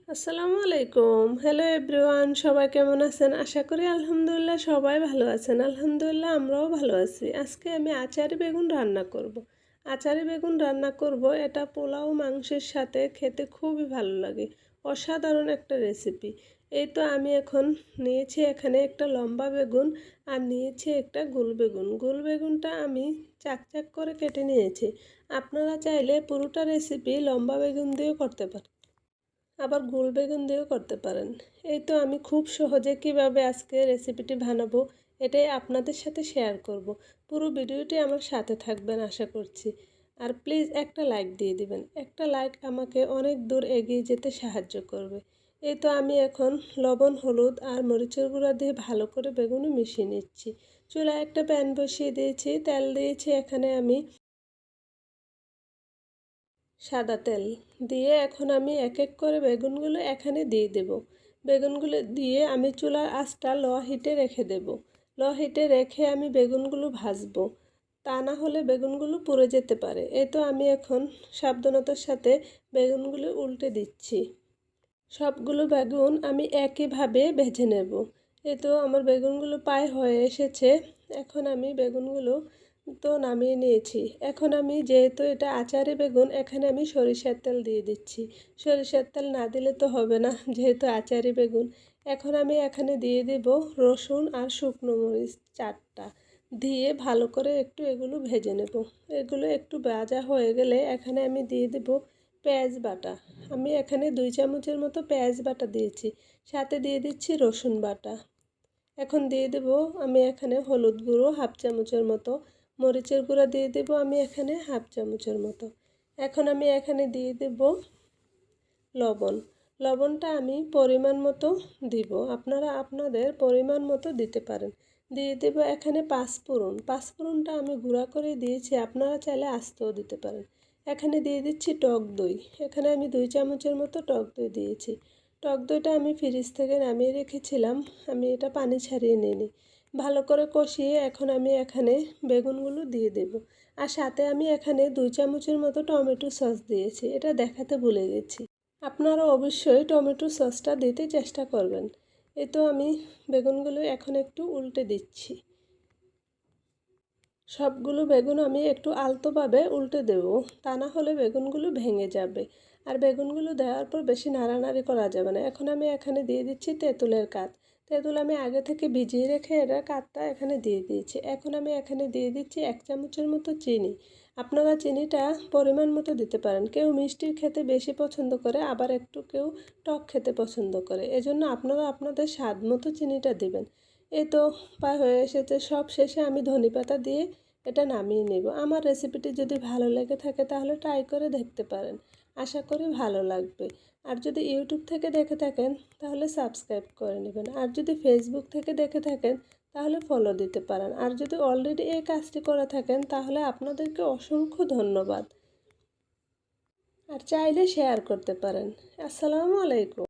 আসসালামু আলাইকুম। Hello everyone, সবাই কেমন আছেন? আশা করি আলহামদুলিল্লাহ সবাই ভালো আছেন। আলহামদুলিল্লাহ আমরাও ভালো আছি। আজকে আমি আচারি বেগুন রান্না করব। আচারি বেগুন রান্না করব, এটা পোলাও মাংসের সাথে খেতে খুবই ভালো লাগে। অসাধারণ একটা রেসিপি। এই তো আমি এখন নিয়েছি এখানে একটা লম্বা বেগুন আর নিয়েছি একটা গোল বেগুন। গোল বেগুনটা আমি চাক চাক করে কেটে নিয়েছি। আপনারা চাইলে পুরোটা রেসিপি লম্বা বেগুন দিয়েও করতে পারেন, আবার গোল বেগুন দিয়েও করতে পারেন। এই তো আমি খুব সহজে কিভাবে আজকে রেসিপিটি বানাবো এটাই আপনাদের সাথে শেয়ার করব। পুরো ভিডিওটি আমার সাথে থাকবেন আশা করছি। আর প্লিজ একটা লাইক দিয়ে দিবেন। একটা লাইক আমাকে অনেক দূর এগিয়ে যেতে সাহায্য করবে। এই তো আমি এখন লবণ, হলুদ আর মরিচের গুঁড়া দিয়ে ভালো করে বেগুনে মিশিয়ে নিচ্ছি। চুলায় একটা প্যান বসিয়ে দিয়েছি, তেল দিয়েছি এখানে আমি সাদা তেল দিয়ে এখন আমি এক এক করে বেগুনগুলো এখানে দিয়ে দেব। বেগুনগুলো দিয়ে আমি চুলার আঁচটা লো হিটে রেখে দেব। লো হিটে রেখে আমি বেগুনগুলো ভাজবো, তা না হলে বেগুনগুলো পুড়ে যেতে পারে। এই তো আমি এখন সাবধানতার সাথে বেগুনগুলো উল্টে দিচ্ছি। সবগুলো বেগুন আমি একইভাবে ভেজে নেব। এই তো আমার বেগুনগুলো প্রায় হয়ে এসেছে। এখন আমি বেগুনগুলো তো নামিয়ে নিয়েছি। এখন আমি যেহেতু এটা আচারে বেগুন, এখানে আমি সরিষার তেল দিয়ে দিচ্ছি। সরিষার তেল না দিলে তো হবে না, যেহেতু আচারে বেগুন। এখন আমি এখানে দিয়ে দেব রসুন আর শুকনো মরিচ 4টা দিয়ে ভালো করে একটু এগুলো ভেজে নেব। এগুলো একটু ভাজা হয়ে গেলে এখানে আমি দিয়ে দেব পেঁয়াজ বাটা। আমি এখানে 2 চামচের মতো পেঁয়াজ বাটা দিয়েছি, সাথে দিয়ে দিচ্ছি রসুন বাটা। এখন দিয়ে দেব আমি এখানে হলুদ গুঁড়ো হাফ চামচের মতো, মরিচের গুঁড়া দিয়ে দেব আমি এখানে হাফ চামচের মতো। এখন আমি এখানে দিয়ে দেব লবণ। লবণটা আমি পরিমাণ মতো দিব, আপনারা আপনাদের পরিমাণ মতো দিতে পারেন। দিয়ে দেব এখানে পাঁচফোড়ন। পাঁচফোড়নটা আমি গুঁড়া করে দিয়েছি, আপনারা চাইলে আস্তেও দিতে পারেন। এখানে দিয়ে দিচ্ছি টক দই। এখানে আমি 2 চামচের মতো টক দই দিয়েছি। টক দইটা আমি ফ্রিজ থেকে নামিয়ে রেখেছিলাম, আমি এটা পানি ছাড়িয়ে নিই। ভালো করে কষিয়ে এখন আমি এখানে বেগুনগুলো দিয়ে দেব। আর সাথে আমি এখানে 2 চামচের মতো টমেটো সস দিয়েছি, এটা দেখাতে ভুলে গেছি। আপনারা অবশ্যই টমেটো সসটা দিতে চেষ্টা করবেন। এই তো আমি বেগুনগুলো এখন একটু উল্টে দিচ্ছি। সবগুলো বেগুন আমি একটু আলতোভাবে উল্টে দেব, তা না হলে বেগুনগুলো ভেঙে যাবে। আর বেগুনগুলো দেওয়ার পর বেশি নাড়ানাড়ি করা যাবে না। এখন আমি এখানে দিয়ে দিচ্ছি তেঁতুলের কাঠ। তেঁতুল আমি আগে থেকে ভিজিয়ে রেখে এটার কাঠটা এখানে দিয়ে দিয়েছি। এখন আমি এখানে দিয়ে দিচ্ছি 1 চামচের মতো চিনি। আপনারা চিনিটা পরিমাণ মতো দিতে পারেন। কেউ মিষ্টি খেতে বেশি পছন্দ করে, আবার একটু কেউ টক খেতে পছন্দ করে। এজন্য আপনারা আপনাদের স্বাদ মতো চিনিটা দিবেন। এই তো প্রায় হয়ে এসেছে। সব শেষে আমি ধনেপাতা দিয়ে এটা নামিয়ে নেব। আমার রেসিপিটি যদি ভালো লেগে থাকে তাহলে ট্রাই করে দেখতে পারেন। আশা করি ভালো লাগবে। আর যদি ইউটিউব থেকে দেখে থাকেন তাহলে সাবস্ক্রাইব করে নেবেন। আর যদি ফেসবুক থেকে দেখে থাকেন তাহলে ফলো দিতে পারেন। আর যদি অলরেডি এই কাজটি করে থাকেন তাহলে আপনাদেরকে অসংখ্য ধন্যবাদ। আর চাইলে শেয়ার করতে পারেন। আসসালামু আলাইকুম।